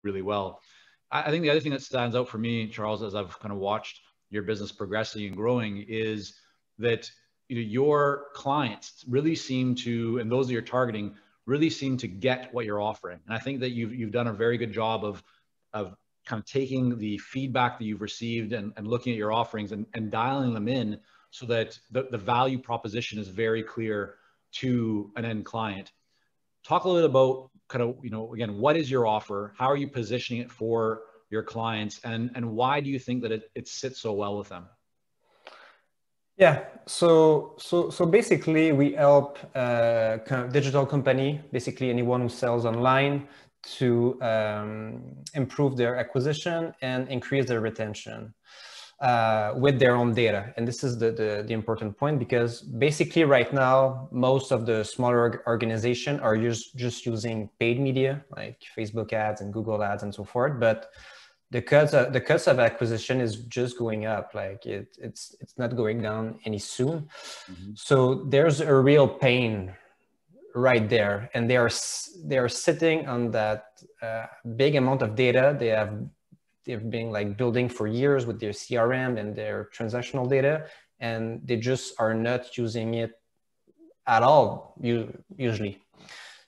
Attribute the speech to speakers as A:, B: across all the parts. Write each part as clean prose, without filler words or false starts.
A: really well. I think the other thing that stands out for me, Charles, as I've kind of watched your business progressing and growing, is that your clients really seem to, and those that you're targeting, really seem to get what you're offering. And I think that you've done a very good job of kind of taking the feedback that you've received and looking at your offerings and dialing them in so that the value proposition is very clear to an end client. Talk a little bit about kind of, again, what is your offer? How are you positioning it for your clients? And why do you think that it sits so well with them?
B: Yeah, so basically we help kind of digital company, basically anyone who sells online, to improve their acquisition and increase their retention with their own data. And this is the important point, because basically right now, most of the smaller organizations are just using paid media like Facebook ads and Google ads and so forth. But the cost of acquisition is just going up. Like it's not going down any soon. Mm-hmm. So there's a real pain right there, and they are sitting on that big amount of data they've been like building for years with their CRM and their transactional data, and they just are not using it at all usually.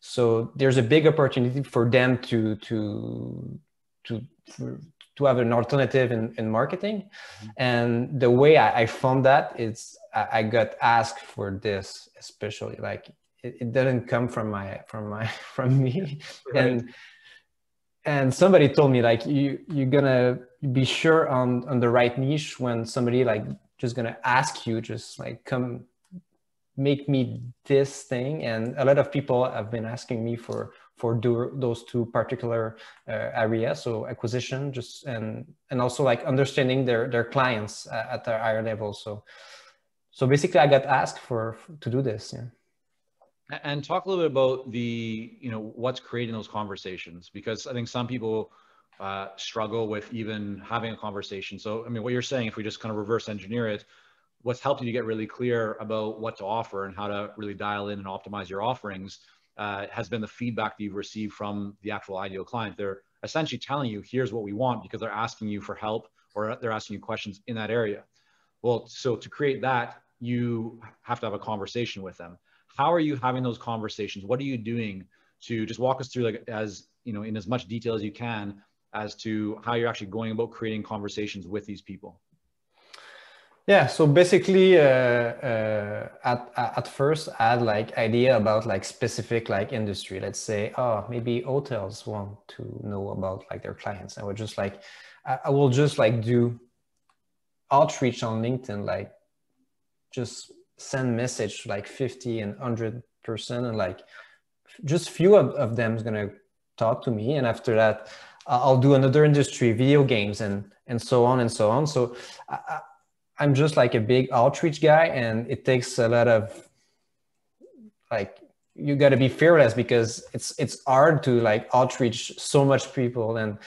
B: So there's a big opportunity for them to have an alternative in marketing. Mm-hmm. And the way I found that is I got asked for this, especially like it didn't come from me. Right. And somebody told me like you're gonna be sure on the right niche when somebody like just gonna ask you, just like, come make me this thing. And a lot of people have been asking me for those two particular areas, so acquisition, just and also like understanding their clients at a higher level. So basically I got asked to do this. Yeah.
A: And talk a little bit about what's creating those conversations, because I think some people struggle with even having a conversation. So, I mean, what you're saying, if we just kind of reverse engineer it, what's helped you to get really clear about what to offer and how to really dial in and optimize your offerings has been the feedback that you've received from the actual ideal client. They're essentially telling you, here's what we want, because they're asking you for help or they're asking you questions in that area. Well, so to create that, you have to have a conversation with them. How are you having those conversations? What are you doing to just walk us through, like, as in as much detail as you can, as to how you're actually going about creating conversations with these people?
B: Yeah, so basically at first I had like idea about like specific like industry. Let's say, oh, maybe hotels want to know about like their clients. I would just like, I will just like do outreach on LinkedIn, like just send message like 50 and 100%, and like just few of them is gonna talk to me. And after that, I'll do another industry, video games, and so on and so on. So I'm just like a big outreach guy, and it takes a lot of like, you got to be fearless, because it's hard to like outreach so much people and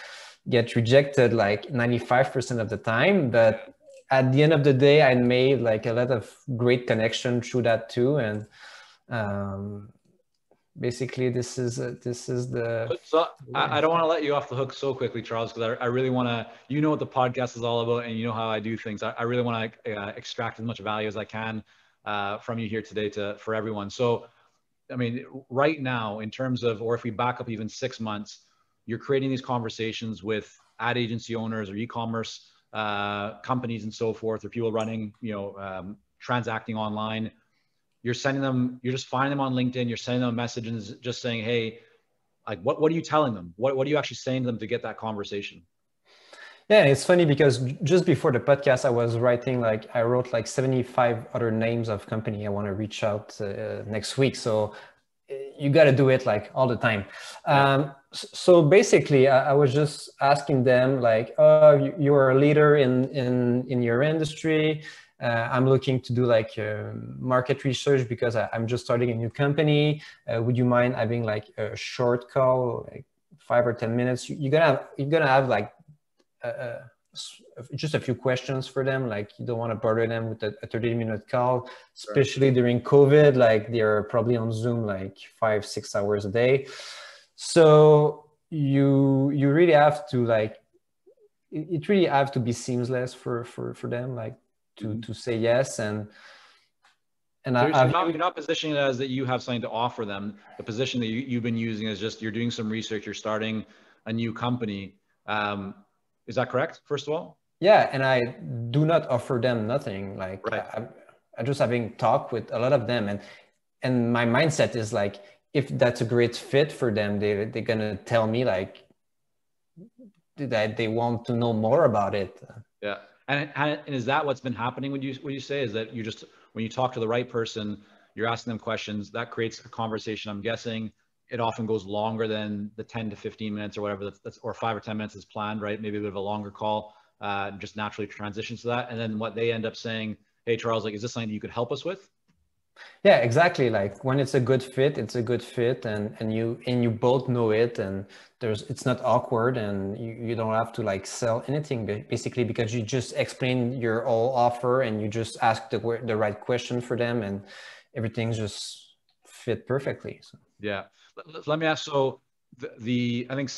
B: get rejected like 95% of the time. But at the end of the day, I made like a lot of great connection through that too. And basically this is the.
A: So I don't want to let you off the hook so quickly, Charles, because I really want to, what the podcast is all about, and how I do things. I really want to extract as much value as I can from you here today for everyone. So, I mean, right now, in terms of, or if we back up even 6 months, you're creating these conversations with ad agency owners or e-commerce companies and so forth, or people running, transacting online. You're just finding them on LinkedIn. You're sending them messages, just saying, hey, like, what are you telling them? What are you actually saying to them to get that conversation?
B: Yeah, it's funny because just before the podcast, I wrote like 75 other names of company I want to reach out next week. So you got to do it like all the time. So basically, I was just asking them like, oh, you're a leader in your industry. I'm looking to do like market research because I'm just starting a new company. Would you mind having like a short call, like 5 or 10 minutes? You're gonna have like just a few questions for them. Like, you don't want to bother them with a 30-minute call, especially during COVID. Like, they're probably on Zoom like 5-6 hours a day. So you really have to like, it really have to be seamless for them, like to say yes. And
A: So
B: I've
A: you're not positioning it as that you have something to offer them. The position that you've been using is just you're doing some research, you're starting a new company. Is that correct, first of all?
B: yeah, and I do not offer them nothing. Like
A: Right.
B: I just having talk with a lot of them, and my mindset is like, if that's a great fit for them, they're gonna tell me like that they want to know more about it.
A: Yeah. And is that what's been happening when you say is that you just, when you talk to the right person, you're asking them questions, that creates a conversation. I'm guessing it often goes longer than the 10 to 15 minutes or whatever that's or 5 or 10 minutes is planned, right? Maybe a bit of a longer call, just naturally transitions to that. And then what they end up saying, hey, Charles, like, is this something you could help us with?
B: Yeah, exactly. Like when it's a good fit, it's a good fit, and you both know it, and it's not awkward, and you don't have to like sell anything basically, because you just explain your whole offer and you just ask the right question for them, and everything's just fit perfectly. So.
A: Yeah. Let me ask. So I think